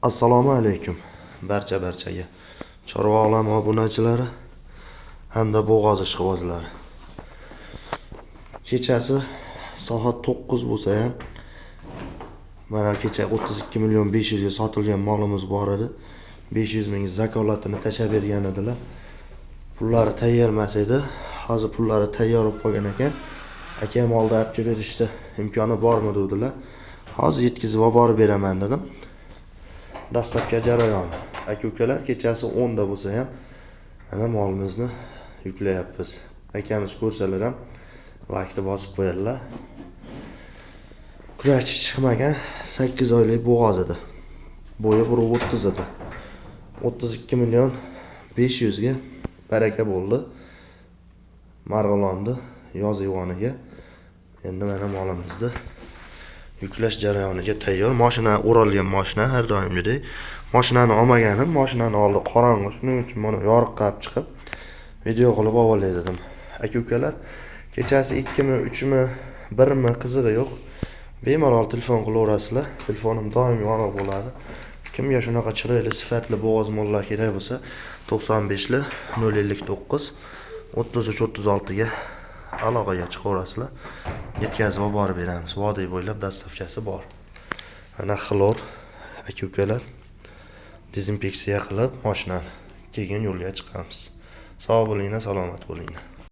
Assalomu alaykum barchaga. Chorva olami obunachilari hamda bo'g'oz ishqibozlari. Kechasi soat 9 bo'lsa ham mana kecha 32 million 500 ga sotilgan molimiz bor edi. 500 ming zakolatini tashab bergan edilar. Pullari tayyor emas edi. Hozir pullari tayyor bo'lib qolgan ekan. Akam oldi olib kelib berishdi. Imkoni bormi dedilar. Hozir yetkazib olib borib beraman dedim. Dastlabki jarayon. Aka-ukalar kechasi 10 da bo'lsa ham mana molimizni yuklayapmiz. Akamiz ko'rsalar ham like'ni bosib qo'yadilar. Kurachi chiqmagan 8 oylik bo'g'oz edi. Bo'yi 1.30 edi. 32 million 500 ga baraka bo'ldi. Marg'ilonda yoz ivoniga endi mana molimizni yuklash jarayoniga tayyor. Mashina o'ralgan mashina har doimgidek. Mashinani olmaganim, mashinani oldi qorong'i, shuning uchun mana yoriqqa olib chiqib video qilib olay dedim. Aka-ukalar kechasi 2 mi, 3 mi, 1 mi qizig'i yo'q. Bemalol telefon qilaverasizlar. Telefonim doim yoniq bo'ladi. Kimga shunaqa chiroyli sifatli bo'g'oz mollar kerak bo'lsa 95 li 059 33 36 ga aloqaga chiqaverasizlar. Yetkazib olib borib beramiz. Vodiy bo'ylab dastavkasi bor. Ana xlor aka-ukalar dezinfeksiya qilib mashinani keyin yo'lga chiqamiz. Sog' bo'linglar, salomat bo'linglar.